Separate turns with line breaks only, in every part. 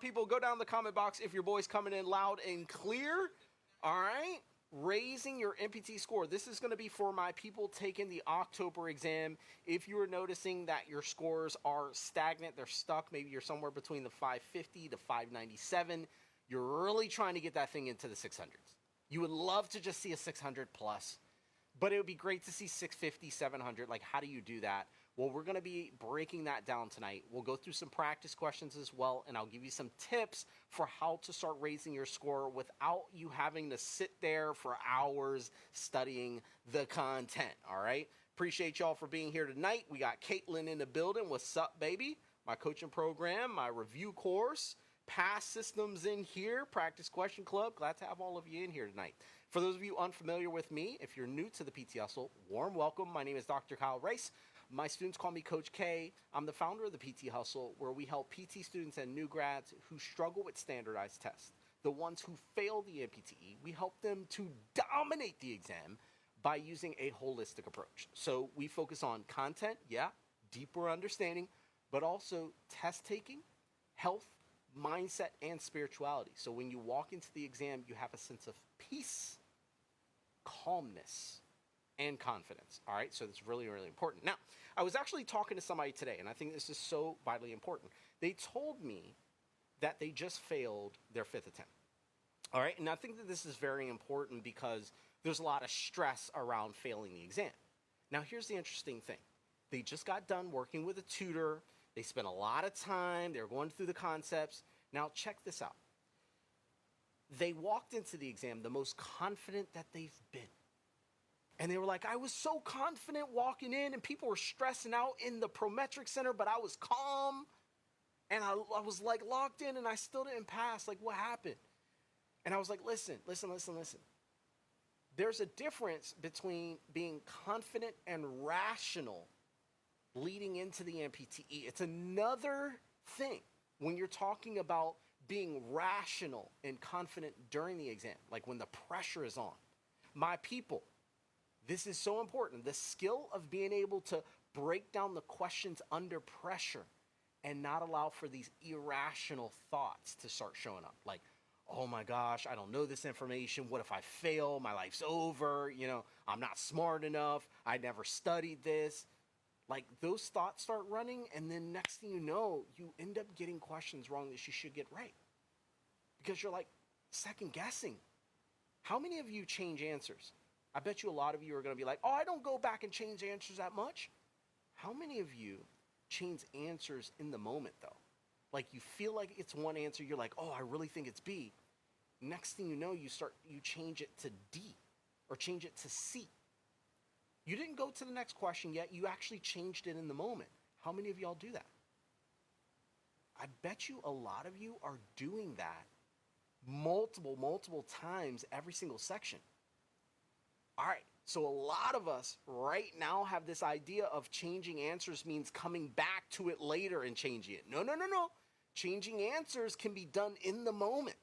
People, go down in the comment box if your boy's coming in loud and clear. All right. Raising your NPTE score. This is going to be for my people taking the October exam. If you are noticing that your scores are stagnant, they're stuck, maybe you're somewhere between the 550 to 597, you're really trying to get that thing into the 600s. You would love to just see a 600 plus, but it would be great to see 650, 700. Like, how do you do that? Well, we're going to be breaking that down tonight. We'll go through some practice questions as well, and I'll give you some tips for how to start raising your score without you having to sit there for hours studying the content, all right? Appreciate y'all for being here tonight. We got Caitlin in the building. What's up, baby? My coaching program, my review course, past systems in here, practice question club. Glad to have all of you in here tonight. For those of you unfamiliar with me, if you're new to the PT Hustle, warm welcome. My name is Dr. Kyle Rice. My students call me Coach K. I'm the founder of the PT Hustle, where we help PT students and new grads who struggle with standardized tests. The ones who fail the NPTE, we help them to dominate the exam by using a holistic approach. So we focus on content, deeper understanding, but also test taking, health, mindset, and spirituality. So when you walk into the exam, you have a sense of peace, calmness, and confidence. All right, so that's really, really important. Now, I was actually talking to somebody today, and I think this is so vitally important. They told me that they just failed their 5th attempt. All right, and I think that this is very important because there's a lot of stress around failing the exam. Now, here's the interesting thing. They just got done working with a tutor. They spent a lot of time. They were going through the concepts. Now, check this out. They walked into the exam the most confident that they've been. And they were like, I was so confident walking in, and people were stressing out in the Prometric Center, but I was calm, and I was like locked in, and I still didn't pass. Like, what happened? And I was like, listen. There's a difference between being confident and rational leading into the NPTE. It's another thing when you're talking about being rational and confident during the exam, like when the pressure is on. My people, this is so important. The skill of being able to break down the questions under pressure and not allow for these irrational thoughts to start showing up. Like, oh my gosh, I don't know this information. What if I fail? My life's over. I'm not smart enough. I never studied this. Like, those thoughts start running, and then next thing you know, you end up getting questions wrong that you should get right. Because you're like second guessing. How many of you change answers? I bet you a lot of you are going to be like, oh, I don't go back and change answers that much. How many of you change answers in the moment, though? Like, you feel like it's one answer. You're like, oh, I really think it's B. Next thing you know, you change it to D or change it to C. You didn't go to the next question yet. You actually changed it in the moment. How many of y'all do that? I bet you a lot of you are doing that multiple times every single section. All right, so a lot of us right now have this idea of changing answers means coming back to it later and changing it. No. Changing answers can be done in the moment.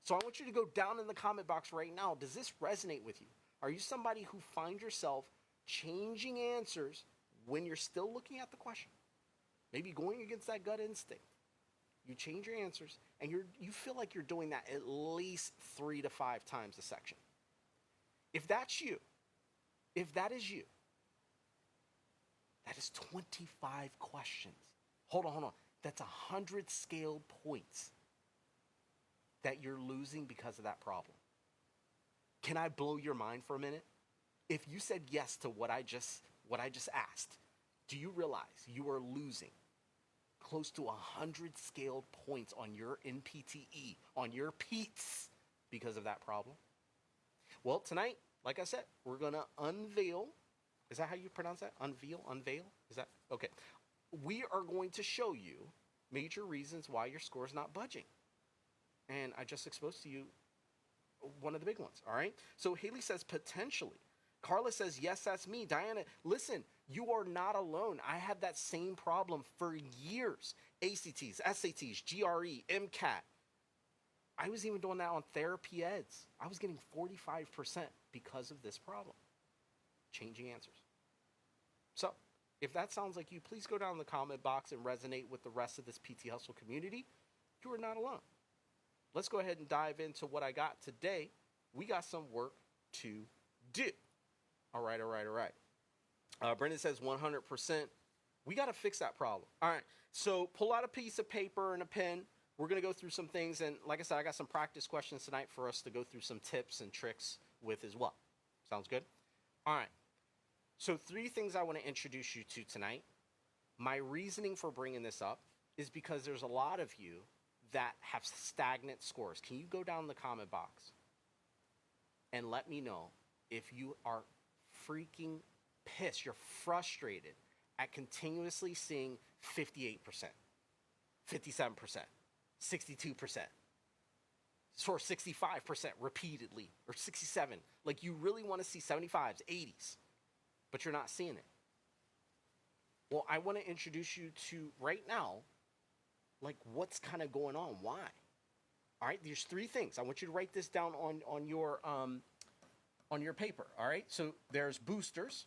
So I want you to go down in the comment box right now. Does this resonate with you? Are you somebody who finds yourself changing answers when you're still looking at the question? Maybe going against that gut instinct. You change your answers, and you feel like you're doing that at least 3 to 5 times a section. If that's you, if that is you, that is 25 questions. Hold on. That's 100 scaled points that you're losing because of that problem. Can I blow your mind for a minute? If you said yes to what I just asked, do you realize you are losing close to 100 scaled points on your NPTE, on your PETS, because of that problem? Well, tonight, like I said, we're going to unveil. Is that how you pronounce that? Unveil? Is that? Okay. We are going to show you major reasons why your score is not budging. And I just exposed to you one of the big ones, all right? So Haley says potentially. Carla says, yes, that's me. Diana, listen, you are not alone. I had that same problem for years. ACTs, SATs, GRE, MCAT. I was even doing that on therapy eds. I was getting 45% because of this problem. Changing answers. So, if that sounds like you, please go down in the comment box and resonate with the rest of this PT Hustle community. You are not alone. Let's go ahead and dive into what I got today. We got some work to do. All right. Brendan says 100%. We got to fix that problem. All right. So pull out a piece of paper and a pen. We're going to go through some things. And like I said, I got some practice questions tonight for us to go through some tips and tricks with as well. Sounds good? All right. So 3 things I want to introduce you to tonight. My reasoning for bringing this up is because there's a lot of you that have stagnant scores. Can you go down in the comment box and let me know if you are freaking pissed, you're frustrated at continuously seeing 58%, 57%, 62%, or 65% repeatedly, or 67. Like you really want to see 75s, 80s, but you're not seeing it. Well, I want to introduce you to right now, like what's kind of going on, why? All right, there's 3 things. I want you to write this down on your paper, all right? So there's boosters.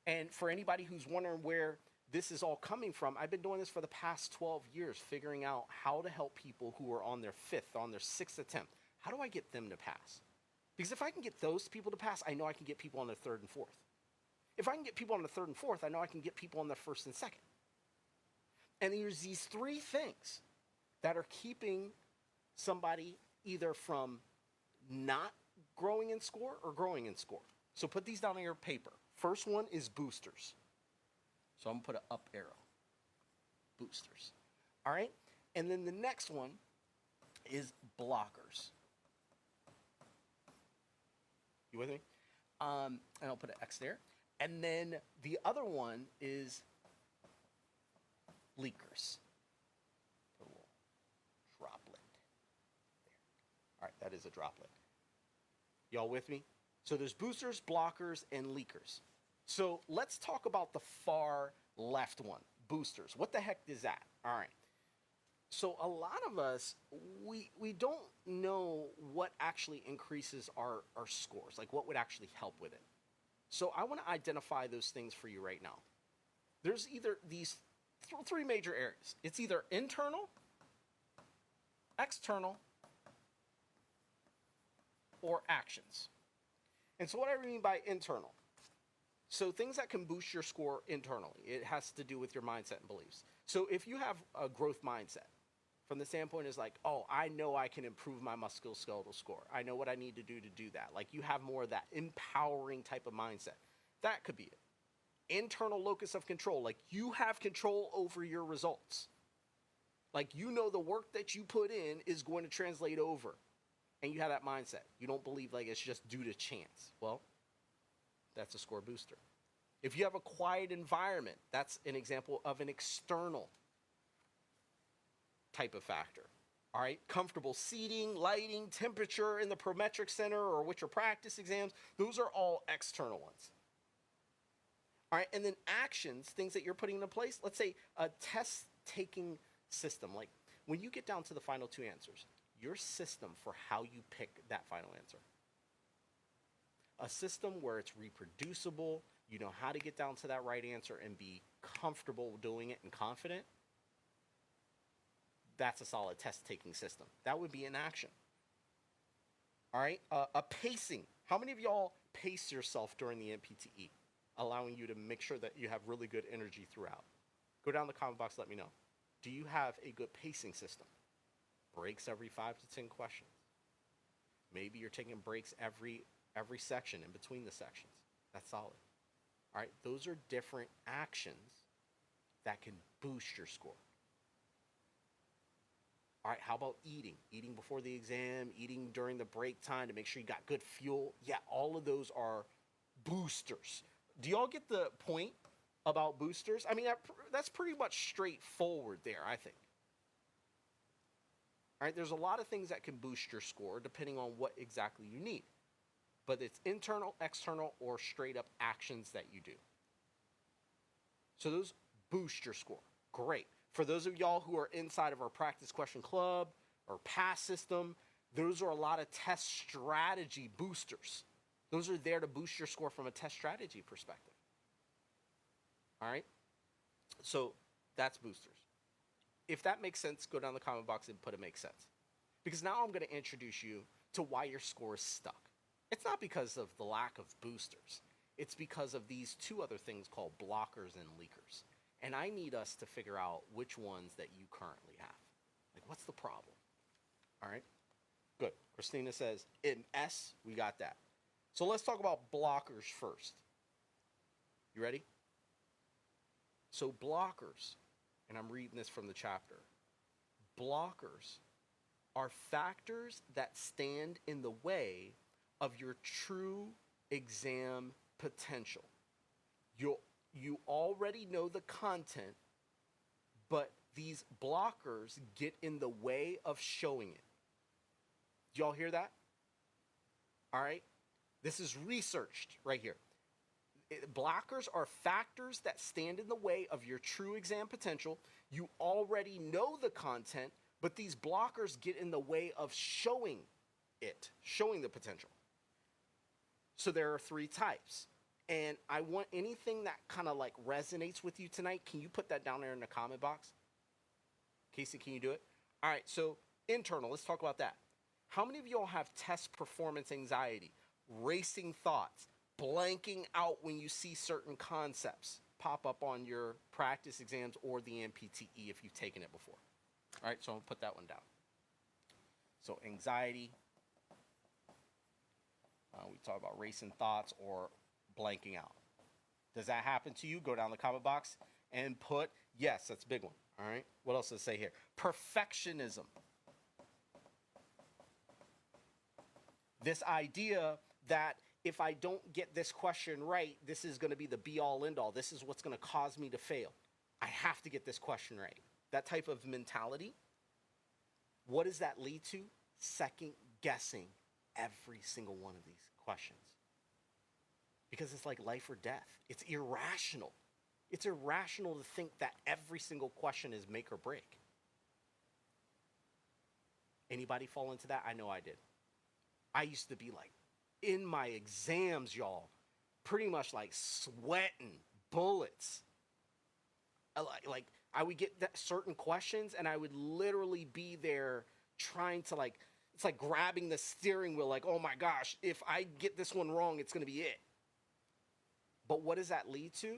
And for anybody who's wondering where this is all coming from, I've been doing this for the past 12 years, figuring out how to help people who are on their 5th, on their 6th attempt. How do I get them to pass? Because if I can get those people to pass, I know I can get people on their 3rd and 4th. If I can get people on the 3rd and 4th, I know I can get people on their 1st and 2nd. And there's these 3 things that are keeping somebody either from not growing in score or growing in score. So put these down on your paper. First one is boosters. So I'm going to put an up arrow. Boosters. All right? And then the next one is blockers. You with me? And I'll put an X there. And then the other one is leakers. Put a little droplet there. All right, that is a droplet. Y'all with me? So there's boosters, blockers, and leakers. So let's talk about the far left one, boosters. What the heck is that? All right. So a lot of us, we don't know what actually increases our scores, like what would actually help with it. So I want to identify those things for you right now. There's either these 3 major areas. It's either internal, external, or actions. And so what I mean by internal, so things that can boost your score internally, it has to do with your mindset and beliefs. So if you have a growth mindset, from the standpoint is like, oh, I know I can improve my musculoskeletal score. I know what I need to do that. Like you have more of that empowering type of mindset. That could be it. Internal locus of control, like you have control over your results. Like you know the work that you put in is going to translate over. And you have that mindset. You don't believe like it's just due to chance. Well, that's a score booster. If you have a quiet environment, that's an example of an external type of factor. All right, comfortable seating, lighting, temperature in the prometric center or with your practice exams, those are all external ones. All right, and then actions, things that you're putting into place. Let's say a test-taking system. Like when you get down to the final 2 answers, your system for how you pick that final answer. A system where it's reproducible, you know how to get down to that right answer and be comfortable doing it and confident. That's a solid test-taking system. That would be an action. All right, a pacing. How many of y'all pace yourself during the NPTE, allowing you to make sure that you have really good energy throughout? Go down in the comment box, let me know. Do you have a good pacing system? Breaks every 5 to 10 questions. Maybe you're taking breaks every section in between the sections. That's solid. All right, those are different actions that can boost your score. All right, how about eating? Eating before the exam, eating during the break time to make sure you got good fuel. Yeah, all of those are boosters. Do y'all get the point about boosters? I mean, that's pretty much straightforward there, I think. All right, there's a lot of things that can boost your score depending on what exactly you need. But it's internal, external, or straight up actions that you do. So those boost your score. Great. For those of y'all who are inside of our practice question club or pass system, those are a lot of test strategy boosters. Those are there to boost your score from a test strategy perspective. All right? So that's boosters. If that makes sense, go down the comment box and put it makes sense. Because now I'm going to introduce you to why your score is stuck. It's not because of the lack of boosters. It's because of these two other things called blockers and leakers. And I need us to figure out which ones that you currently have. Like, what's the problem? All right? Good. Christina says, in S, we got that. So let's talk about blockers first. You ready? So blockers, and I'm reading this from the chapter. Blockers are factors that stand in the way of your true exam potential. You already know the content, but these blockers get in the way of showing it. Do y'all hear that? All right? This is researched right here. Blockers are factors that stand in the way of your true exam potential. You already know the content, but these blockers get in the way of showing it, showing the potential. So there are three types. And I want anything that kind of like resonates with you tonight. Can you put that down there in the comment box? Casey, can you do it? All right, so internal, let's talk about that. How many of y'all have test performance anxiety, racing thoughts, blanking out when you see certain concepts pop up on your practice exams or the NPTE if you've taken it before? All right, so I'm going to put that one down. So anxiety, we talk about racing thoughts or blanking out. Does that happen to you? Go down the comment box and put yes, that's a big one. All right, what else does it say here? Perfectionism. This idea that if I don't get this question right, this is going to be the be-all, end-all. This is what's going to cause me to fail. I have to get this question right. That type of mentality, what does that lead to? Second guessing every single one of these questions. Because it's like life or death. It's irrational. It's irrational to think that every single question is make or break. Anybody fall into that? I know I did. I used to be like, in my exams, y'all, pretty much like sweating bullets. Like I would get that certain questions and I would literally be there trying to like, it's like grabbing the steering wheel, like, oh my gosh, if I get this one wrong, it's going to be it. But what does that lead to?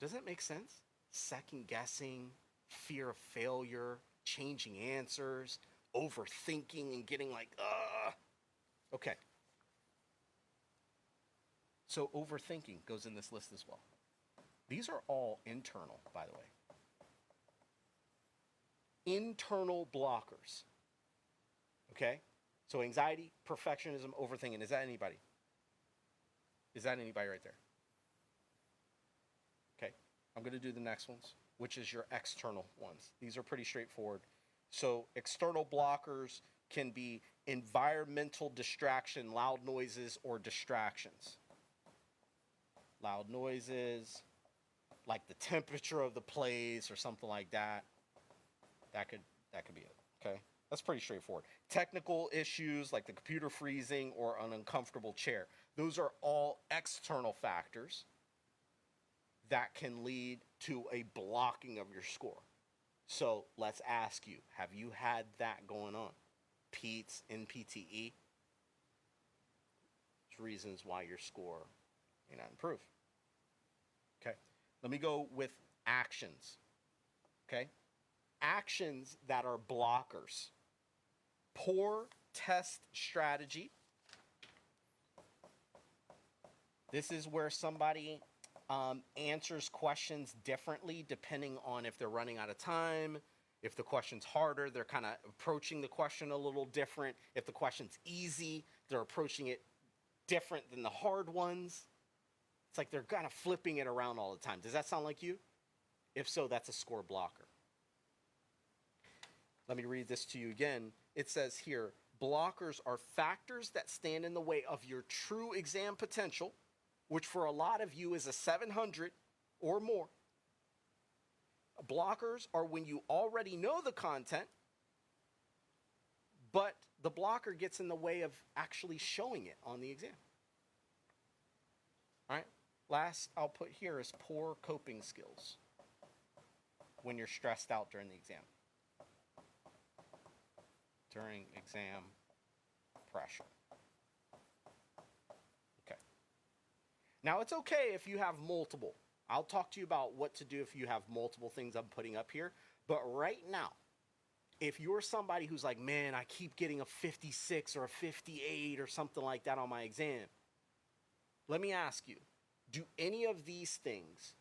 Does that make sense? Second guessing, fear of failure, changing answers, overthinking and getting like, okay. So overthinking goes in this list as well. These are all internal, by the way. Internal blockers. Okay? So anxiety, perfectionism, overthinking. Is that anybody? Is that anybody right there? Okay. I'm going to do the next ones, which is your external ones. These are pretty straightforward. So external blockers can be environmental distraction, loud noises, or distractions. Loud noises, like the temperature of the place or something like that. That could be it, okay? That's pretty straightforward. Technical issues like the computer freezing or an uncomfortable chair. Those are all external factors that can lead to a blocking of your score. So let's ask you, have you had that going on? PETS, NPTE? There's reasons why your score may not improve. Okay, let me go with actions. Okay, actions that are blockers. Poor test strategy. This is where somebody answers questions differently depending on if they're running out of time. If the question's harder, they're kind of approaching the question a little different. If the question's easy, they're approaching it different than the hard ones. It's like they're kind of flipping it around all the time. Does that sound like you? If so, that's a score blocker. Let me read this to you again. It says here, blockers are factors that stand in the way of your true exam potential, which for a lot of you is a 700 or more. Blockers are when you already know the content, but the blocker gets in the way of actually showing it on the exam. All right, last I'll put here is poor coping skills. when you're stressed out during the exam? During exam pressure. Okay. Now, it's okay if you have multiple. I'll talk to you about what to do if you have multiple things I'm putting up here. But right now, if you're somebody who's like, man, I keep getting a 56 or a 58 or something like that on my exam, let me ask you, do any of these things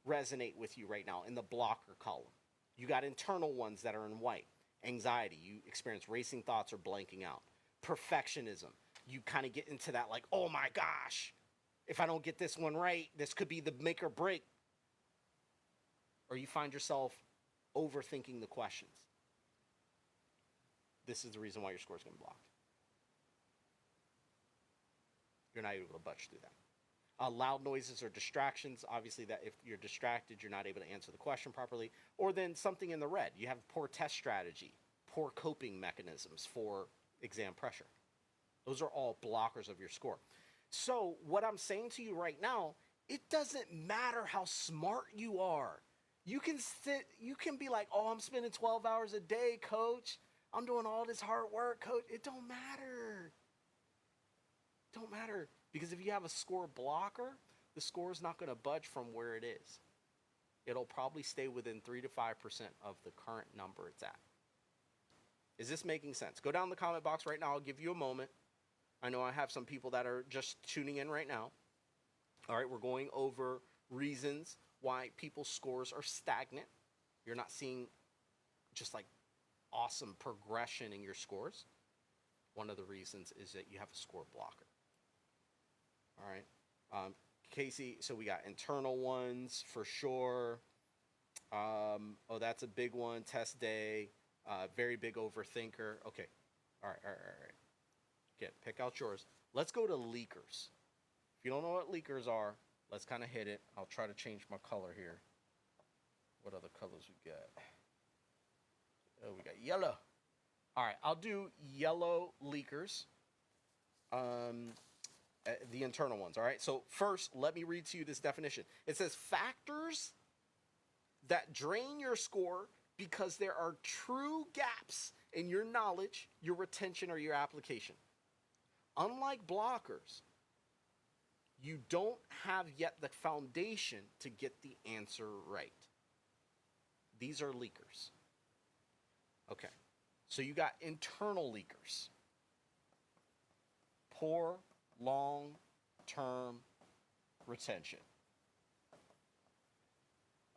resonate with you right now in the blocker column? You got internal ones that are in white. Anxiety, you experience racing thoughts or blanking out. Perfectionism, you kind of get into that like, oh my gosh, if I don't get this one right, this could be the make or break. Or you find yourself overthinking the questions. This is the reason why your score is going to be blocked. You're not able to budge through that. Loud noises or distractions, obviously that if you're distracted, you're not able to answer the question properly. Or then something in the red. You have poor test strategy, poor coping mechanisms for exam pressure. Those are all blockers of your score. So what I'm saying to you right now, it doesn't matter how smart you are. You can be like, oh, I'm spending 12 hours a day, coach. I'm doing all this hard work, coach. It don't matter. Don't matter. Because if you have a score blocker, the score is not going to budge from where it is. It'll probably stay within 3 to 5% of the current number it's at. Is this making sense? Go down in the comment box right now. I'll give you a moment. I know I have some people that are just tuning in right now. All right, we're going over reasons why people's scores are stagnant. You're not seeing just like awesome progression in your scores. One of the reasons is that you have a score blocker. All right, Casey, so we got internal ones for sure. Oh, that's a big one, test day, very big overthinker. Okay, all right. Okay, pick out yours. Let's go to leakers. If you don't know what leakers are, let's kind of hit it. I'll try to change my color here. What other colors we got? Oh, we got yellow. All right, I'll do yellow leakers. The internal ones, all right? So first, let me read to you this definition. It says factors that drain your score because there are true gaps in your knowledge, your retention, or your application. Unlike blockers, you don't have yet the foundation to get the answer right. These are leakers. Okay, so you got internal leakers. Poor long-term retention.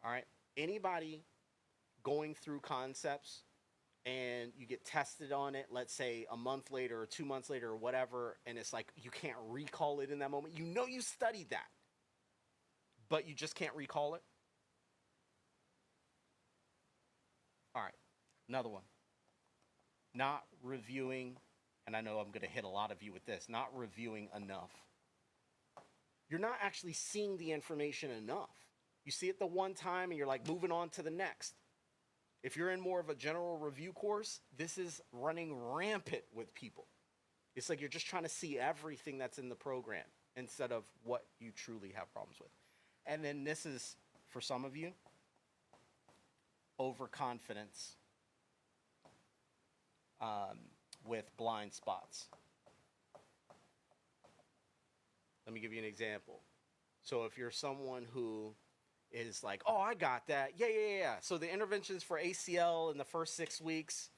All right, anybody going through concepts and you get tested on it, let's say a month later or 2 months later or whatever, and it's like you can't recall it in that moment. You know you studied that, but you just can't recall it. All right, another one. Not reviewing, and I know I'm going to hit a lot of you with this, not reviewing enough. You're not actually seeing the information enough. You see it the one time and you're like moving on to the next. If you're in more of a general review course, this is running rampant with people. It's like you're just trying to see everything that's in the program instead of what you truly have problems with. And then this is, for some of you, overconfidence with blind spots. Let me give you an example. So if you're someone who is like, oh, I got that. Yeah. So the interventions for ACL in the first 6 weeks,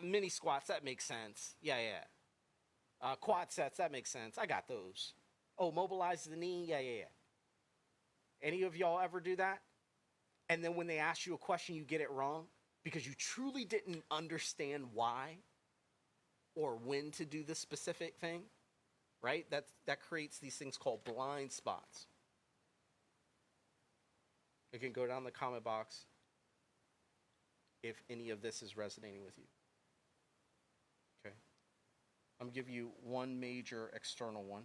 mini squats, that makes sense. Yeah. Quad sets, that makes sense. I got those. Oh, mobilize the knee. Yeah. Any of y'all ever do that? And then when they ask you a question, you get it wrong because you truly didn't understand why or when to do the specific thing, right? That creates these things called blind spots. You can go down the comment box if any of this is resonating with you. Okay. I'm going to give you one major external one.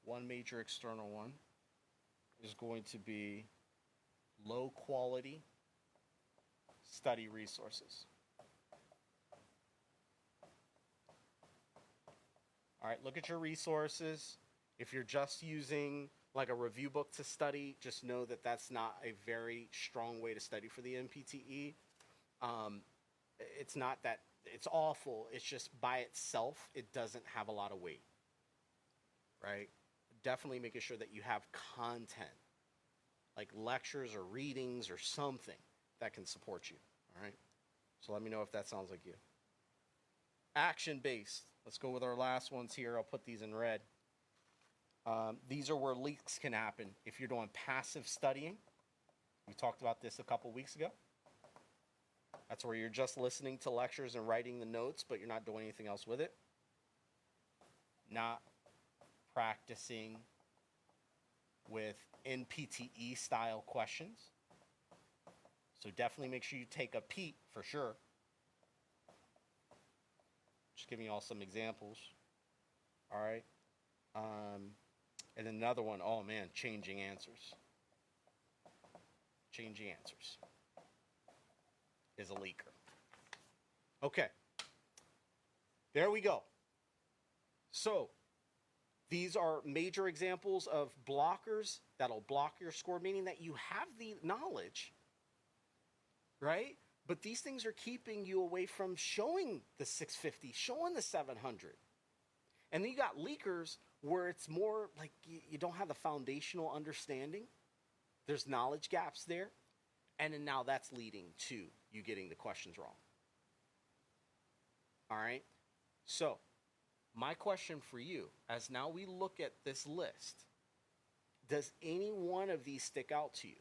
One major external one is going to be low quality study resources. All right, look at your resources. If you're just using like a review book to study, just know that that's not a very strong way to study for the NPTE. Um, it's not that it's awful. It's just by itself, it doesn't have a lot of weight, right? Definitely making sure that you have content, like lectures or readings or something that can support you, all right? So let me know if that sounds like you. Action based. Let's go with our last ones here. I'll put these in red. These are where leaks can happen if you're doing passive studying. We talked about this a couple weeks ago. That's where you're just listening to lectures and writing the notes, but you're not doing anything else with it. Not practicing with NPTE style questions. So definitely make sure you take a peek for sure. Just giving you all some examples. All right. And then another one, oh man, changing answers. Changing answers is a leaker. Okay. There we go. So these are major examples of blockers that'll block your score, meaning that you have the knowledge, right? But these things are keeping you away from showing the 650, showing the 700. And then you got leakers where it's more like you don't have the foundational understanding. There's knowledge gaps there. And then now that's leading to you getting the questions wrong. All right? So my question for you, as now we look at this list, does any one of these stick out to you?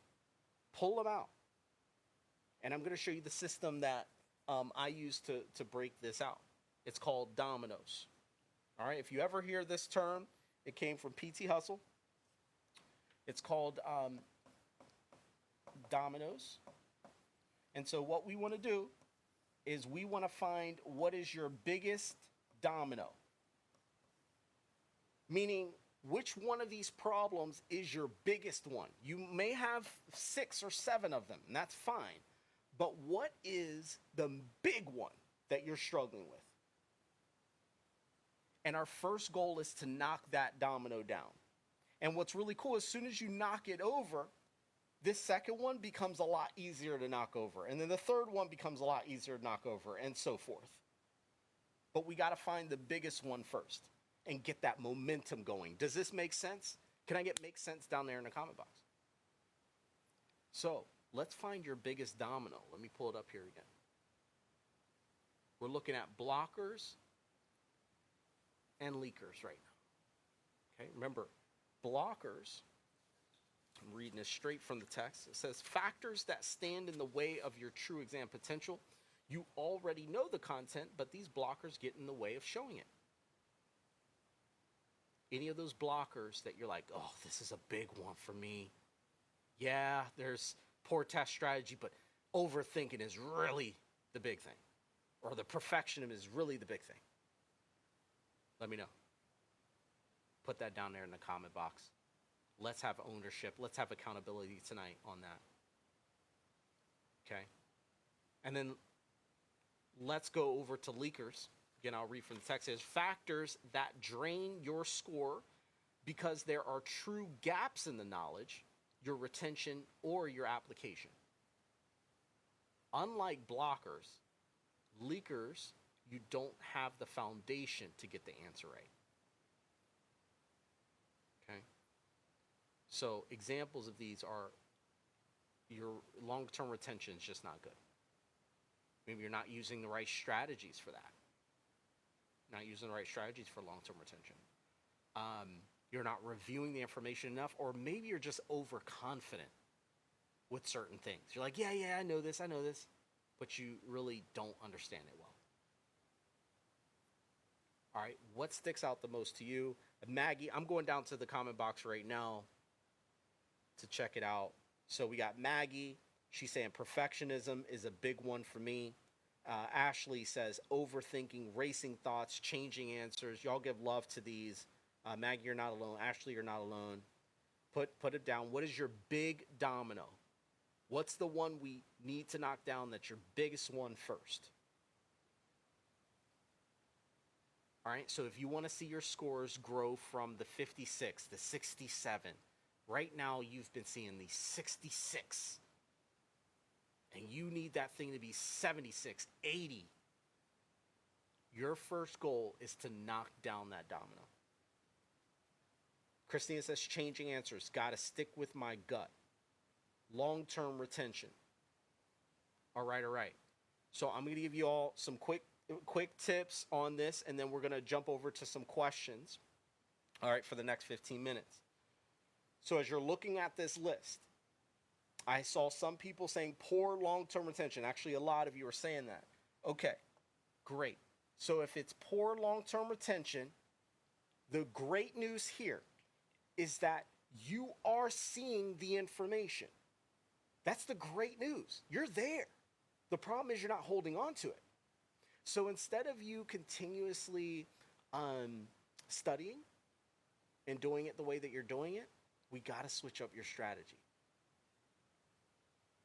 Pull them out. And I'm going to show you the system that I use to break this out. It's called dominoes. All right, if you ever hear this term, it came from PT Hustle. It's called dominoes. And so what we want to do is we want to find what is your biggest domino. Meaning, which one of these problems is your biggest one? You may have 6 or 7 of them, and that's fine. But what is the big one that you're struggling with? And our first goal is to knock that domino down. And what's really cool, as soon as you knock it over, this second one becomes a lot easier to knock over. And then the third one becomes a lot easier to knock over, and so forth. But we got to find the biggest one first and get that momentum going. Does this make sense? Can I get make sense down there in the comment box? So let's find your biggest domino. Let me pull it up here again. We're looking at blockers and leakers right now. Okay, remember, blockers, I'm reading this straight from the text. It says, factors that stand in the way of your true exam potential. You already know the content, but these blockers get in the way of showing it. Any of those blockers that you're like, oh, this is a big one for me. Yeah, there's poor test strategy, but overthinking is really the big thing. Or the perfectionism is really the big thing. Let me know. Put that down there in the comment box. Let's have ownership. Let's have accountability tonight on that. Okay? And then let's go over to leakers. Again, I'll read from the text. It says, factors that drain your score because there are true gaps in the knowledge, your retention, or your application. Unlike blockers, leakers, you don't have the foundation to get the answer right. Okay? So examples of these are your long-term retention is just not good. Maybe you're not using the right strategies for that. Not using the right strategies for long-term retention. You're not reviewing the information enough, or maybe you're just overconfident with certain things. You're like, yeah, I know this, but you really don't understand it well. All right, what sticks out the most to you? Maggie, I'm going down to the comment box right now to check it out. So we got Maggie. She's saying perfectionism is a big one for me. Ashley says overthinking, racing thoughts, changing answers. Y'all give love to these. Maggie, you're not alone. Ashley, you're not alone. Put it down. What is your big domino? What's the one we need to knock down that's your biggest one first? All right, so if you want to see your scores grow from the 56, the 67, Right now, you've been seeing the 66, and you need that thing to be 76, 80. Your first goal is to knock down that domino. Christina says, changing answers. Got to stick with my gut. Long-term retention. All right, all right. So I'm going to give you all some quick tips on this, and then we're going to jump over to some questions, all right, for the next 15 minutes. So as you're looking at this list, I saw some people saying poor long-term retention. Actually, a lot of you are saying that. Okay, great. So if it's poor long-term retention, the great news here is that you are seeing the information. That's the great news. You're there. The problem is you're not holding on to it. So instead of you continuously studying and doing it the way that you're doing it, we got to switch up your strategy.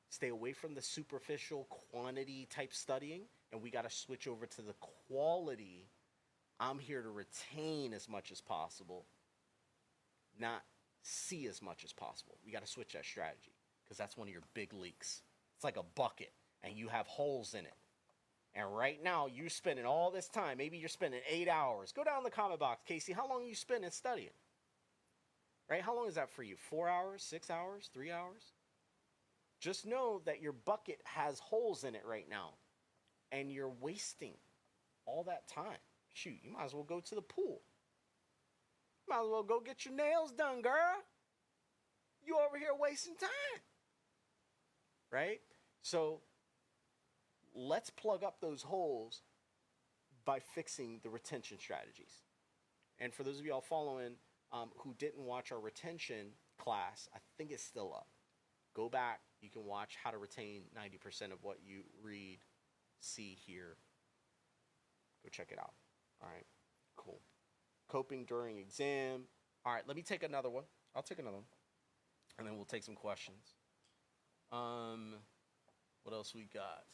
Stay away from the superficial quantity type studying, and we got to switch over to the quality. I'm here to retain as much as possible, not see as much as possible. We got to switch that strategy because that's one of your big leaks. It's like a bucket, and you have holes in it. And right now, you're spending all this time. Maybe you're spending 8 hours. Go down in the comment box, Casey. How long are you spending studying? Right? How long is that for you? 4 hours, 6 hours, 3 hours? Just know that your bucket has holes in it right now, and you're wasting all that time. Shoot, you might as well go to the pool. You might as well go get your nails done, girl. You over here wasting time. Right? So let's plug up those holes by fixing the retention strategies. And for those of y'all following who didn't watch our retention class, I think it's still up. Go back. You can watch how to retain 90% of what you read, see, hear. Go check it out. All right, cool. Coping during exam. All right, let me take another one. I'll take another one. And then we'll take some questions. What else we got?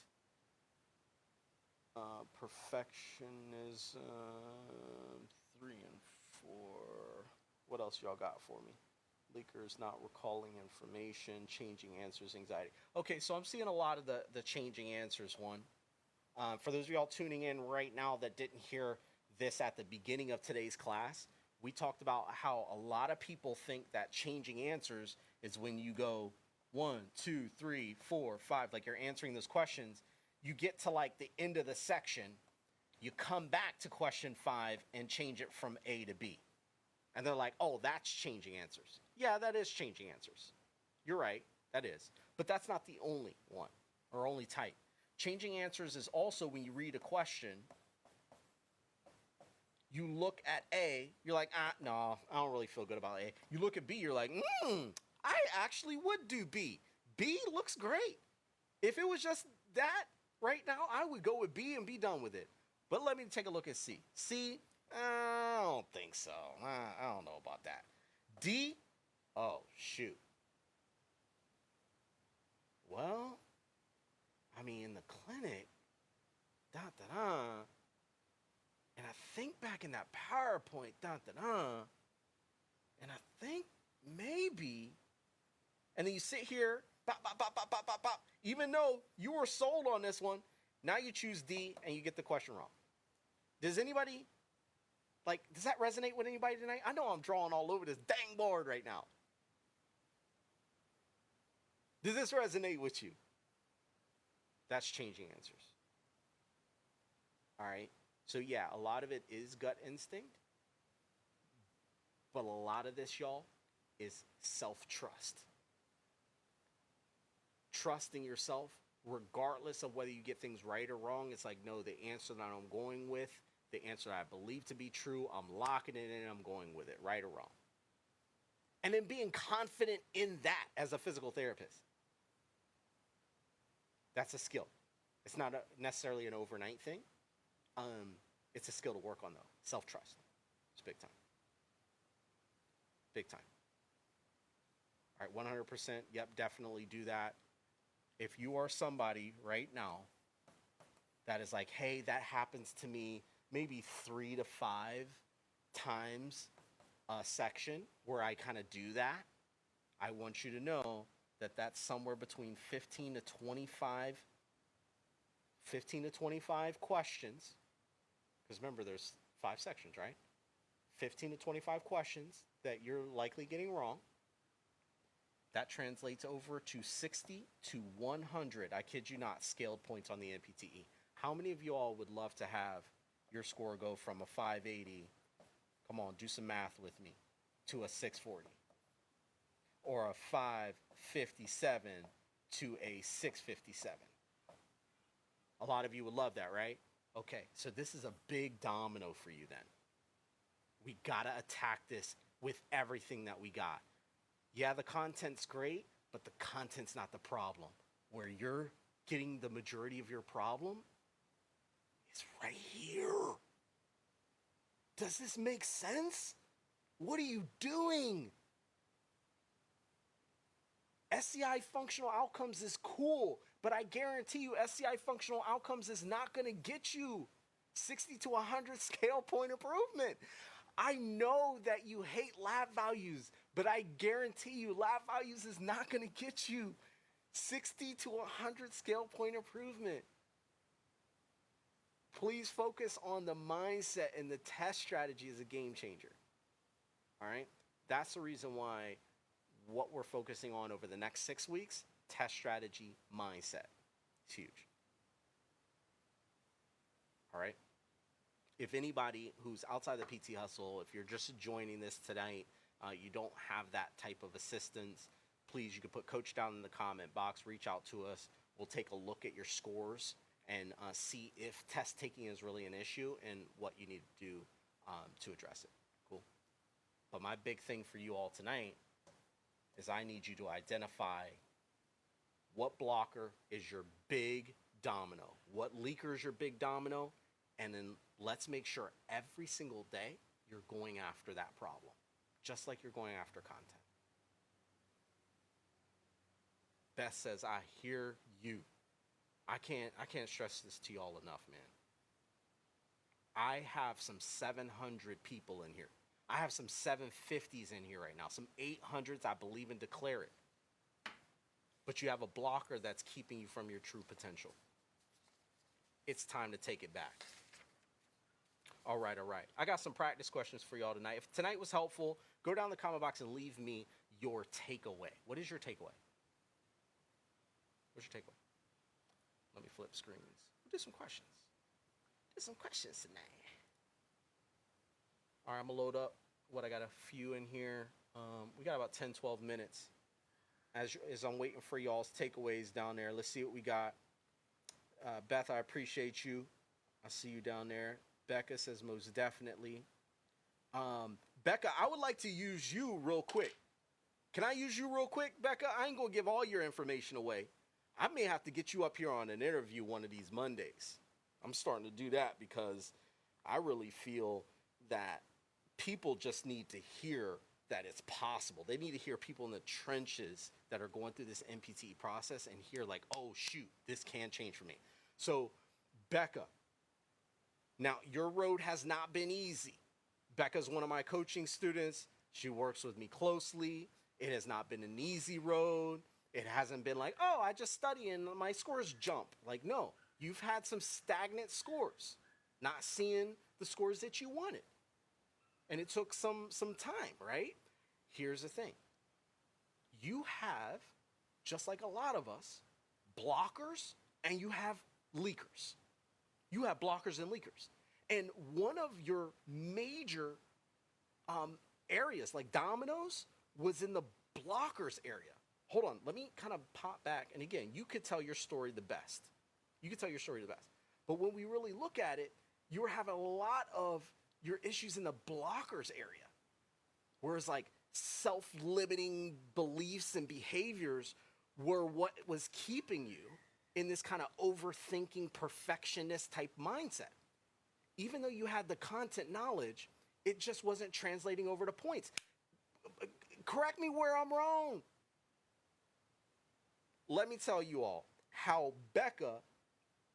Perfectionism, 3 and 4. What else y'all got for me? Leakers not recalling information, changing answers, anxiety. Okay, so I'm seeing a lot of the changing answers one. For those of y'all tuning in right now that didn't hear this at the beginning of today's class, we talked about how a lot of people think that changing answers is when you go 1, 2, 3, 4, 5, like you're answering those questions. You get to like the end of the section, you come back to question 5 and change it from A to B. And they're like, oh, that's changing answers. Yeah, that is changing answers. You're right, that is. But that's not the only one or only type. Changing answers is also when you read a question, you look at A, you're like, no, I don't really feel good about A. You look at B, you're like, I actually would do B. B looks great. If it was just that right now, I would go with B and be done with it. But let me take a look at C. C, I don't think so. I don't know about that. D, oh, shoot. Well, I mean, in the clinic, and I think back in that PowerPoint, and I think maybe, and then you sit here, bop, bop, bop, bop, bop, bop, bop. Even though you were sold on this one, now you choose D and you get the question wrong. Does anybody, does that resonate with anybody tonight? I know I'm drawing all over this dang board right now. Does this resonate with you? That's changing answers. All right. So yeah, a lot of it is gut instinct. But a lot of this, y'all, is self-trust. Trusting yourself, regardless of whether you get things right or wrong. It's like, no, the answer that I'm going with, the answer I believe to be true, I'm locking it in, I'm going with it, right or wrong. And then being confident in that as a physical therapist. That's a skill. It's not necessarily an overnight thing. It's a skill to work on, though. Self-trust. It's big time. Big time. All right, 100%. Yep, definitely do that. If you are somebody right now that is like, hey, that happens to me maybe 3 to 5 times a section where I kind of do that, I want you to know that that's somewhere between 15 to 25 questions. Because remember, there's 5 sections, right? 15 to 25 questions that you're likely getting wrong. That translates over to 60 to 100, I kid you not, scaled points on the NPTE. How many of you all would love to have your score go from a 580, come on, do some math with me, to a 640? Or a 557 to a 657? A lot of you would love that, right? Okay, so this is a big domino for you then. We gotta attack this with everything that we got. Yeah, the content's great, but the content's not the problem. Where you're getting the majority of your problem is right here. Does this make sense? What are you doing? SCI functional outcomes is cool, but I guarantee you SCI functional outcomes is not going to get you 60 to 100 scale point improvement. I know that you hate lab values, but I guarantee you lab values is not going to get you 60 to 100 scale point improvement. Please focus on the mindset, and the test strategy is a game changer. All right? That's the reason why what we're focusing on over the next 6 weeks, test strategy, mindset. It's huge. All right? If anybody who's outside the PT Hustle, if you're just joining this tonight, you don't have that type of assistance, please, you can put Coach down in the comment box, reach out to us. We'll take a look at your scores and see if test taking is really an issue and what you need to do to address it. Cool. But my big thing for you all tonight is I need you to identify what blocker is your big domino, what leaker is your big domino, and then let's make sure every single day you're going after that problem, just like you're going after content. Beth says, I hear you. I can't stress this to y'all enough, man. I have some 700 people in here. I have some 750s in here right now, some 800s. I believe and declare it. But you have a blocker that's keeping you from your true potential. It's time to take it back. All right. I got some practice questions for y'all tonight. If tonight was helpful, go down in the comment box and leave me your takeaway. What is your takeaway? What's your takeaway? Let me flip screens. We'll do some questions. Tonight. All right, I'm going to load up what I got a few in here. We got about 10, 12 minutes. As I'm waiting for y'all's takeaways down there, let's see what we got. Beth, I appreciate you. I see you down there. Becca says most definitely. Becca, I would like to use you real quick. Can I use you real quick, Becca? I ain't going to give all your information away. I may have to get you up here on an interview one of these Mondays. I'm starting to do that because I really feel that people just need to hear that it's possible. They need to hear people in the trenches that are going through this NPTE process and hear like, oh, shoot, this can change for me. So, Becca, now your road has not been easy. Becca's one of my coaching students. She works with me closely. It has not been an easy road. It hasn't been like, oh, I just study and my scores jump. Like, no, you've had some stagnant scores, not seeing the scores that you wanted. And it took some time, right? Here's the thing. You have, just like a lot of us, blockers and you have leakers. You have blockers and leakers. And one of your major areas, like dominoes, was in the blockers area. Hold on, let me kind of pop back. And again, you could tell your story the best. But when we really look at it, you're having a lot of your issues in the blockers area. Whereas like self-limiting beliefs and behaviors were what was keeping you in this kind of overthinking perfectionist type mindset. Even though you had the content knowledge, it just wasn't translating over to points. Correct me where I'm wrong. Let me tell you all how Becca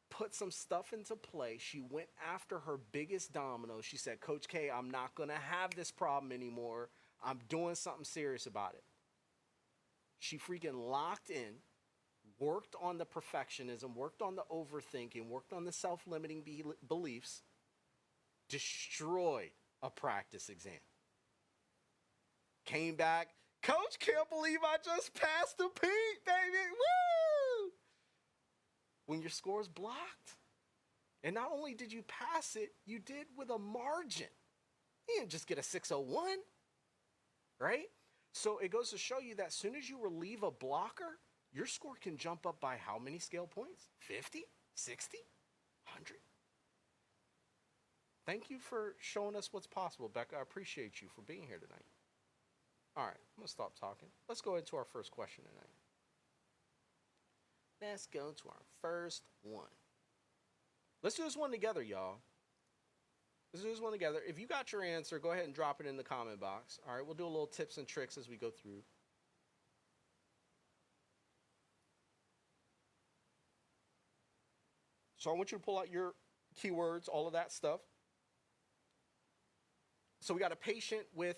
put some stuff into play. She went after her biggest domino. She said, Coach K, I'm not going to have this problem anymore. I'm doing something serious about it. She freaking locked in, worked on the perfectionism, worked on the overthinking, worked on the self-limiting beliefs, destroyed a practice exam. Came back, coach, can't believe I just passed the peak, baby. Woo! When your score is blocked. And not only did you pass it, you did with a margin. You didn't just get a 601, right? So it goes to show you that as soon as you relieve a blocker, your score can jump up by how many scale points? 50, 60, 100. Thank you for showing us what's possible, Becca. I appreciate you for being here tonight. All right, I'm going to stop talking. Let's go into our first question tonight. Let's go to our first one. Let's do this one together, y'all. Let's do this one together. If you got your answer, go ahead and drop it in the comment box. All right, we'll do a little tips and tricks as we go through. So I want you to pull out your keywords, all of that stuff. So we got a patient with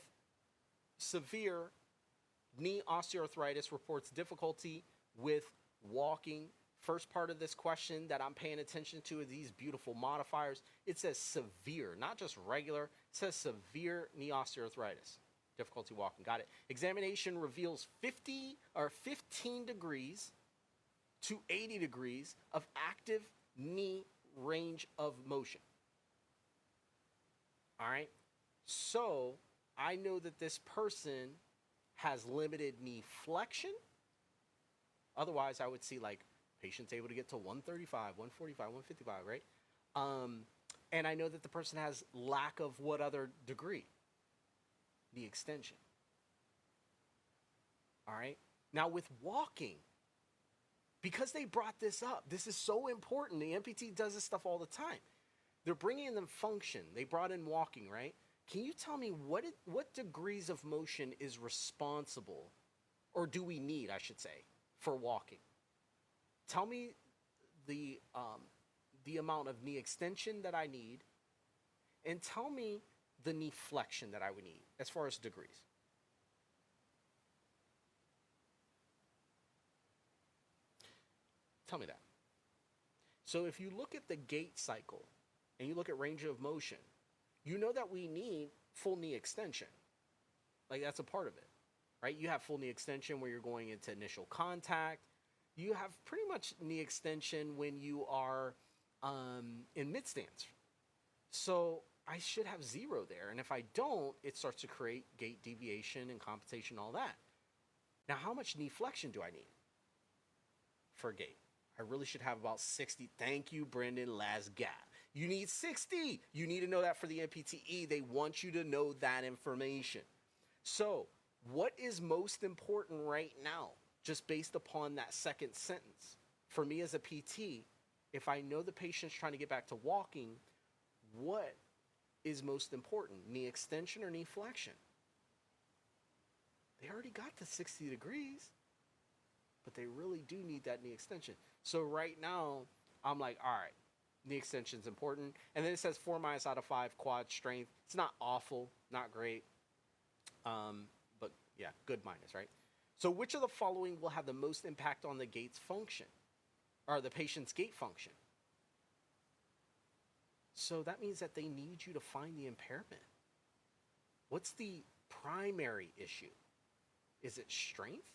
severe knee osteoarthritis, reports difficulty with walking. First part of this question that I'm paying attention to is these beautiful modifiers. It says severe, not just regular. It says severe knee osteoarthritis, difficulty walking. Got it. Examination reveals 15 degrees to 80 degrees of active knee range of motion. All right. So I know that this person has limited knee flexion. Otherwise, I would see like patients able to get to 135, 145, 155, right? And I know that the person has lack of what other degree? The extension. All right. Now with walking, because they brought this up, this is so important. The NPTE does this stuff all the time. They're bringing in the function. They brought in walking, right? Can you tell me what degrees of motion is responsible, or do we need, I should say, for walking? Tell me the amount of knee extension that I need, and tell me the knee flexion that I would need as far as degrees. Tell me that. So if you look at the gait cycle and you look at range of motion, you know that we need full knee extension. Like that's a part of it, right? You have full knee extension where you're going into initial contact. You have pretty much knee extension when you are in mid stance. So I should have 0 there. And if I don't, it starts to create gait deviation and compensation, all that. Now, how much knee flexion do I need for gait? I really should have about 60. Thank you, Brendan Lasgap. You need 60. You need to know that for the NPTE. They want you to know that information. So what is most important right now, just based upon that second sentence? For me as a PT, if I know the patient's trying to get back to walking, what is most important? Knee extension or knee flexion? They already got the 60 degrees, but they really do need that knee extension. So right now, I'm like, all right, knee extension is important. And then it says 4 minus out of 5 quad strength. It's not awful, not great, but yeah, good minus, right? So which of the following will have the most impact on the gait's function, or the patient's gait function? So that means that they need you to find the impairment. What's the primary issue? Is it strength?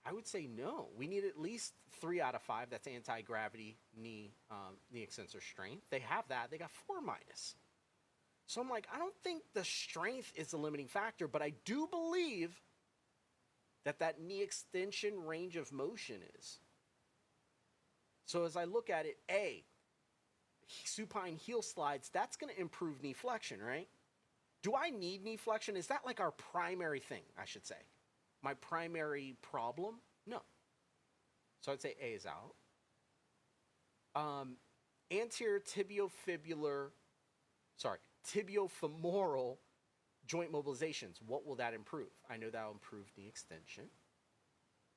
I would say no. We need at least 3 out of 5. That's anti-gravity knee extensor strength. They have that. They got 4 minus. So I'm like, I don't think the strength is the limiting factor, but I do believe that knee extension range of motion is. So as I look at it, A, supine heel slides, that's going to improve knee flexion, right? Do I need knee flexion? Is that like our primary thing, I should say? My primary problem? No. So I'd say A is out. Anterior tibiofemoral joint mobilizations. What will that improve? I know that'll improve knee extension.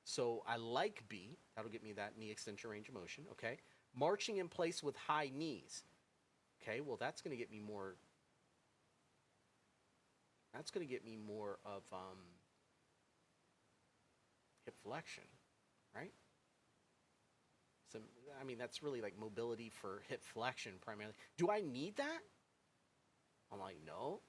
So I like B. That'll get me that knee extension range of motion. Okay. Marching in place with high knees. Okay. Well, that's going to get me more. That's going to get me more of hip flexion, right? So, I mean, that's really like mobility for hip flexion primarily. Do I need that? I'm like, no.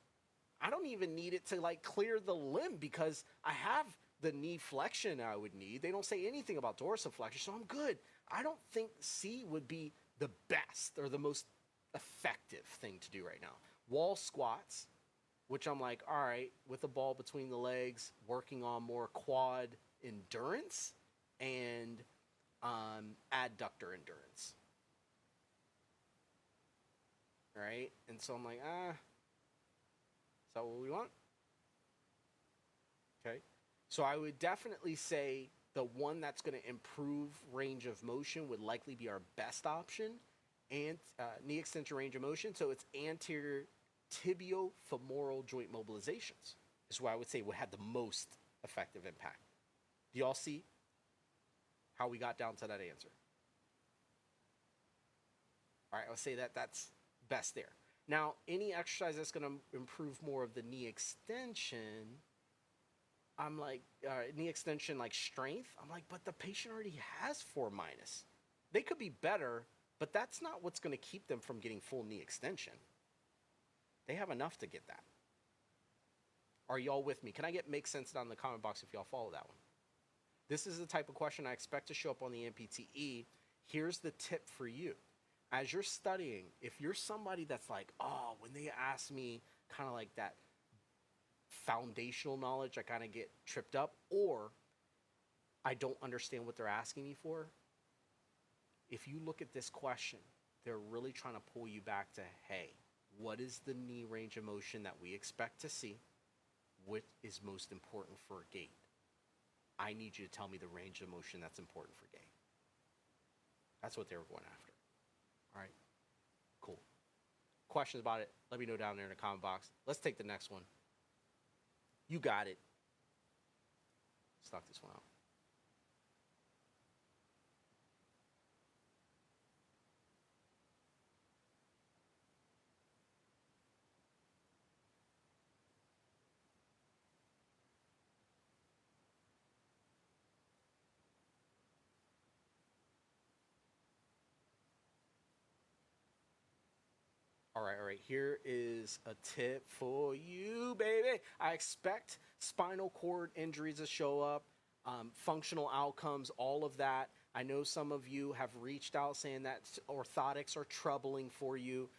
I don't even need it to like clear the limb because I have the knee flexion I would need. They don't say anything about dorsiflexion, so I'm good. I don't think C would be the best or the most effective thing to do right now. Wall squats, which I'm like, all right, with the ball between the legs, working on more quad endurance and adductor endurance. Right? And so I'm like, is that what we want? Okay. So I would definitely say the one that's going to improve range of motion would likely be our best option, and knee extension range of motion. So it's anterior tibiofemoral joint mobilizations is what I would say would have the most effective impact. Do y'all see how we got down to that answer? All right, I'll say that that's best there. Now, any exercise that's going to improve more of the knee extension, I'm like, knee extension, like strength. I'm like, but the patient already has 4 minus. They could be better, but that's not what's going to keep them from getting full knee extension. They have enough to get that. Are y'all with me? Can I get make sense down in the comment box if y'all follow that one? This is the type of question I expect to show up on the NPTE. Here's the tip for you. As you're studying, if you're somebody that's like, oh, when they ask me kind of like that foundational knowledge, I kind of get tripped up, or I don't understand what they're asking me for. If you look at this question, they're really trying to pull you back to, hey, what is the knee range of motion that we expect to see? What is most important for gait? I need you to tell me the range of motion that's important for gait. That's what they were going after. All right, cool. Questions about it, let me know down there in the comment box. Let's take the next one. You got it. Let's knock this one out. All right. Here is a tip for you, baby. I expect spinal cord injuries to show up, functional outcomes, all of that. I know some of you have reached out saying that orthotics are troubling for you.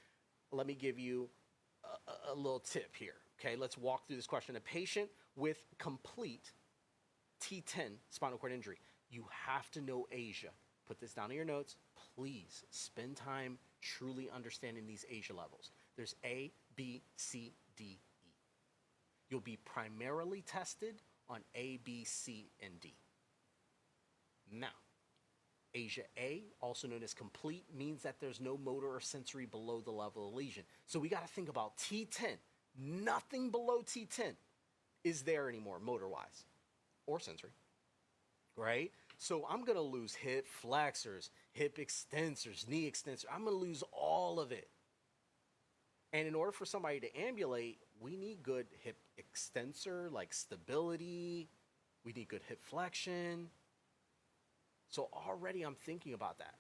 Let me give you a little tip here. Okay, let's walk through this question. A patient with complete T10 spinal cord injury, you have to know Asia. Put this down in your notes. Please spend time truly understanding these Asia levels. There's A, B, C, D, E. You'll be primarily tested on A, B, C, and D. Now, Asia A, also known as complete, means that there's no motor or sensory below the level of lesion. So we got to think about T10. Nothing below T10 is there anymore, motor-wise or sensory, right? So I'm going to lose hip flexors, hip extensors, knee extensors. I'm going to lose all of it. And in order for somebody to ambulate, we need good hip extensor, like stability. We need good hip flexion. So already I'm thinking about that.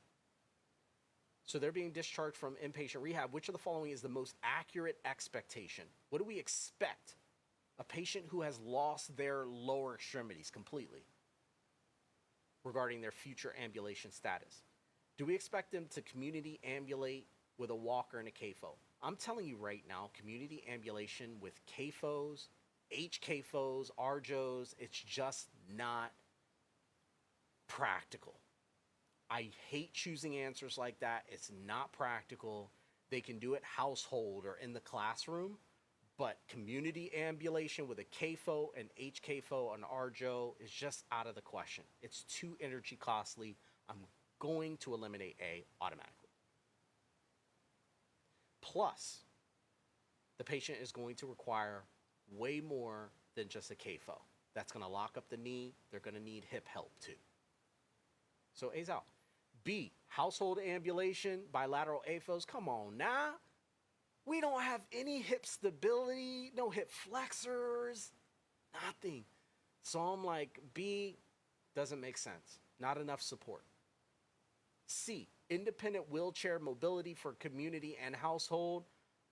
So they're being discharged from inpatient rehab. Which of the following is the most accurate expectation? What do we expect? A patient who has lost their lower extremities completely regarding their future ambulation status. Do we expect them to community ambulate with a walker and a CAFO? I'm telling you right now, community ambulation with CAFOs, HCAFOs, RJOs, it's just not practical. I hate choosing answers like that. It's not practical. They can do it household or in the classroom, but community ambulation with a CAFO, an HCAFO, an RJO is just out of the question. It's too energy costly. I'm going to eliminate A automatically. Plus, the patient is going to require way more than just a CAFO. That's going to lock up the knee. They're going to need hip help too. So A's out. B, household ambulation, bilateral AFOs. Come on now. We don't have any hip stability, no hip flexors, nothing. So I'm like, B, Doesn't make sense. Not enough support. C, independent wheelchair mobility for community and household.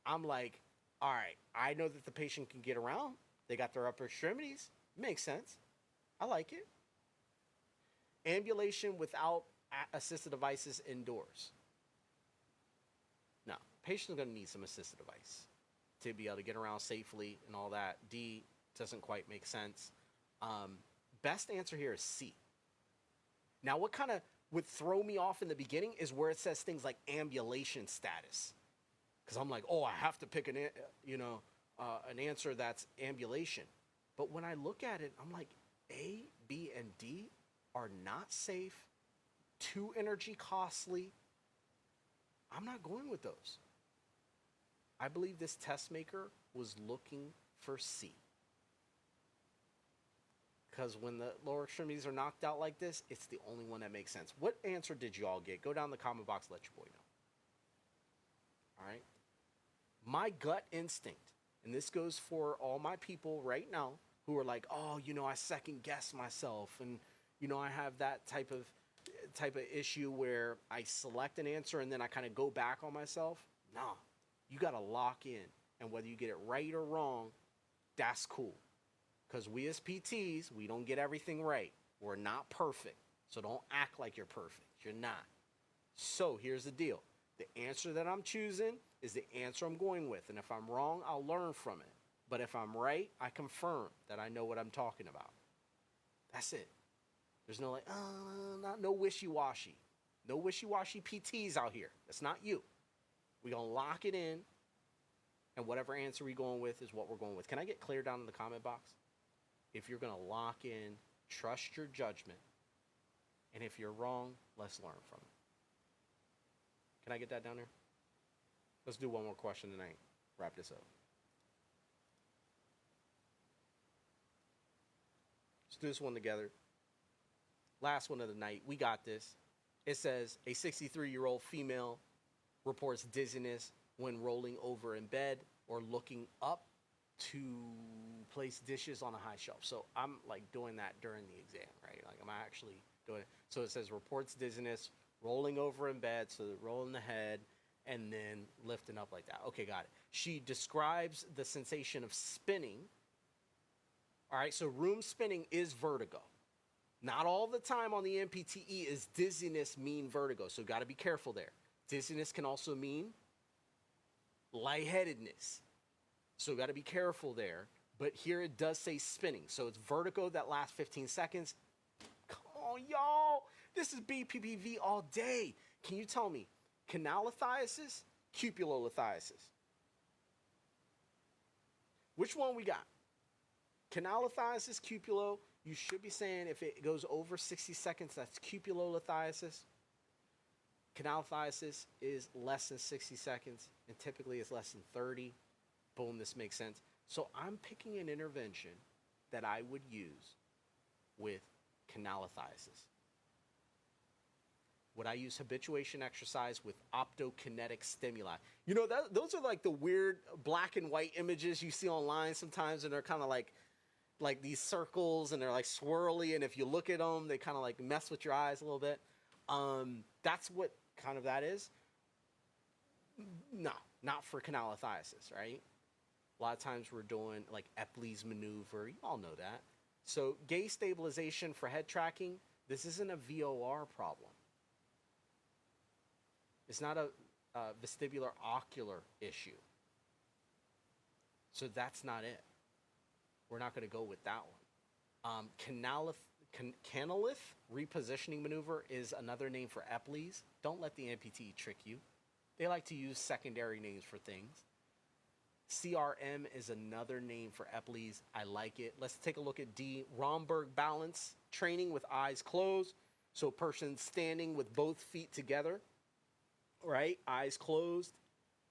I'm like, all right, I know that the patient can get around. They got their upper extremities. Makes sense. I like it. Ambulation without assistive devices indoors. No, patient's going to need some assistive device to be able to get around safely and all that. D doesn't quite make sense. Best answer here is C. Now, what kind of would throw me off in the beginning is where it says things like ambulation status. Because I'm like, oh, I have to pick an answer that's ambulation. But when I look at it, I'm like, A, B, and D are not safe, too energy costly. I'm not going with those. I believe this test maker was looking for C. Because when the lower extremities are knocked out like this, it's the only one that makes sense. What answer did you all get? Go down in the comment box, let your boy know. All right? My gut instinct, and this goes for all my people right now who are like, oh, I second guess myself, and I have that type of issue where I select an answer and then I kind of go back on myself. No, you got to lock in, and whether you get it right or wrong, that's cool. Because we as PTs, we don't get everything right. We're not perfect, so don't act like you're perfect. You're not. So here's the deal. The answer that I'm choosing is the answer I'm going with. And if I'm wrong, I'll learn from it. But if I'm right, I confirm that I know what I'm talking about. That's it. There's no no wishy-washy. No wishy-washy PTs out here. That's not you. We're going to lock it in. And whatever answer we're going with is what we're going with. Can I get clear down in the comment box? If you're going to lock in, trust your judgment. And if you're wrong, let's learn from it. Can I get that down there? Let's do one more question tonight. Wrap this up. Let's do this one together. Last one of the night. We got this. It says, a 63-year-old female reports dizziness when rolling over in bed or looking up to place dishes on a high shelf. So I'm like doing that during the exam, right? Like I'm actually doing it. So it says reports dizziness, rolling over in bed, so rolling the head, and then lifting up like that. Okay, got it. She describes the sensation of spinning. All right, so room spinning is vertigo. Not all the time on the NPTE is dizziness mean vertigo, so got to be careful there. Dizziness can also mean lightheadedness. So got to be careful there. But here it does say spinning. So it's vertigo that lasts 15 seconds. Come on, y'all. This is BPPV all day. Can you tell me, canalithiasis, cupulolithiasis? Which one we got? Canalithiasis, cupulo. You should be saying if it goes over 60 seconds, that's cupulolithiasis. Canalithiasis is less than 60 seconds, and typically it's less than 30. Boom, this makes sense. So I'm picking an intervention that I would use with canalithiasis. Would I use habituation exercise with optokinetic stimuli? Those are like the weird black and white images you see online sometimes, and they're kind of like these circles, and they're like swirly, and if you look at them, they kind of like mess with your eyes a little bit. That's what kind of that is. No, not for canalithiasis, right? A lot of times we're doing like Epley's maneuver. You all know that. So gaze stabilization for head tracking, this isn't a VOR problem. It's not a vestibular ocular issue. So that's not it. We're not going to go with that one. Canalith repositioning maneuver is another name for Epley's. Don't let the NPTE trick you. They like to use secondary names for things. CRM is another name for Epley's. I like it. Let's take a look at D. Romberg balance training with eyes closed. So a person standing with both feet together, right? Eyes closed.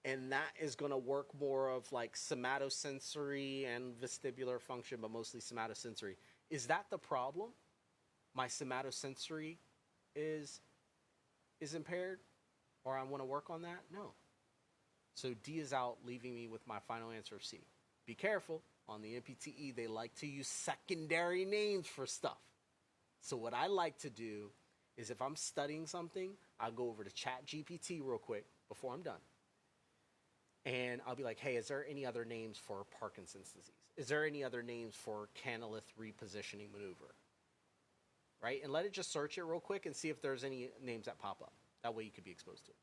And that is going to work more of like somatosensory and vestibular function, but mostly somatosensory. Is that the problem? My somatosensory is impaired? Or I want to work on that? No. So D is out, leaving me with my final answer of C. Be careful. On the NPTE, they like to use secondary names for stuff. So what I like to do is if I'm studying something, I'll go over to Chat GPT real quick before I'm done. And I'll be like, hey, is there any other names for Parkinson's disease? Is there any other names for canalith repositioning maneuver? Right? And let it just search it real quick and see if there's any names that pop up. That way you could be exposed to it.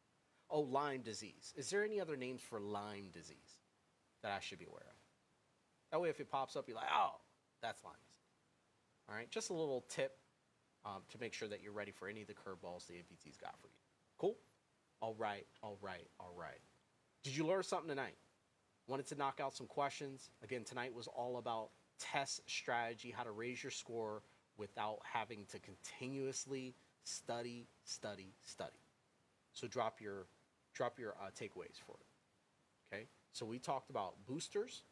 Oh, Lyme disease. Is there any other names for Lyme disease that I should be aware of? That way if it pops up, you're like, oh, that's Lyme disease. All right? Just a little tip to make sure that you're ready for any of the curveballs the NPT's got for you. Cool? All right. Did you learn something tonight? Wanted to knock out some questions. Again, tonight was all about test strategy, how to raise your score without having to continuously study. So drop your takeaways for it. Okay? So we talked about boosters,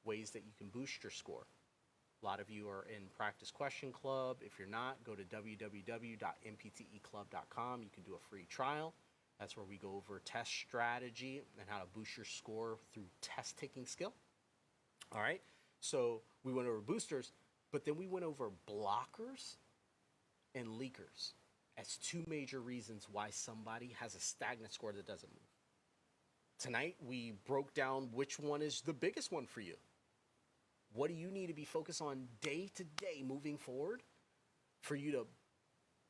ways that you can boost your score. A lot of you are in Practice Question Club. If you're not, go to www.npteclub.com. You can do a free trial. That's where we go over test strategy and how to boost your score through test taking skill. All right. So we went over boosters, but then we went over blockers and leakers as two major reasons why somebody has a stagnant score that doesn't move. Tonight, we broke down which one is the biggest one for you. What do you need to be focused on day to day moving forward for you to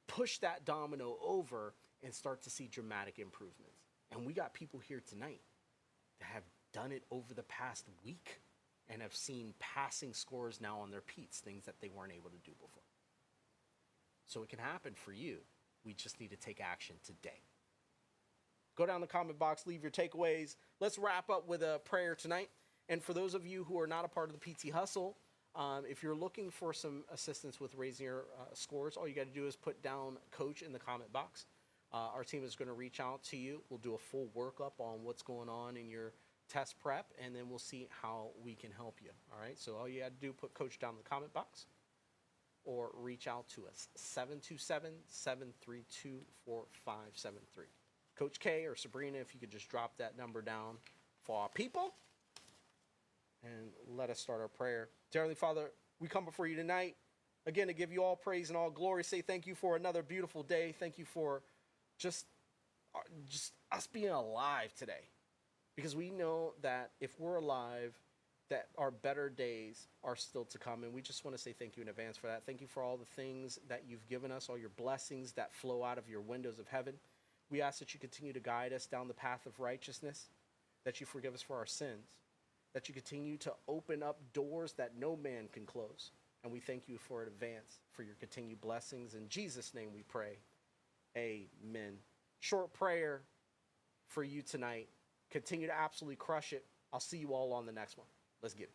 push that domino over and start to see dramatic improvements? And we got people here tonight that have done it over the past week and have seen passing scores now on their PEATs, things that they weren't able to do before. So it can happen for you. We just need to take action today. Go down the comment box, leave your takeaways. Let's wrap up with a prayer tonight. And for those of you who are not a part of the PT Hustle, if you're looking for some assistance with raising your scores, all you got to do is put down coach in the comment box. Our team is going to reach out to you. We'll do a full workup on what's going on in your test prep, and then we'll see how we can help you. All right, so all you got to do, put coach down in the comment box or reach out to us, 727-732-4573. Coach K or Sabrina, if you could just drop that number down for our people. And let us start our prayer. Dear Heavenly Father, we come before you tonight, again, to give you all praise and all glory. Say thank you for another beautiful day. Thank you for just us being alive today. Because we know that if we're alive, that our better days are still to come. And we just want to say thank you in advance for that. Thank you for all the things that you've given us, all your blessings that flow out of your windows of heaven. We ask that you continue to guide us down the path of righteousness, that you forgive us for our sins, that you continue to open up doors that no man can close. And we thank you for in advance for your continued blessings. In Jesus' name we pray. Amen. Short prayer for you tonight. Continue to absolutely crush it. I'll see you all on the next one. Let's get it.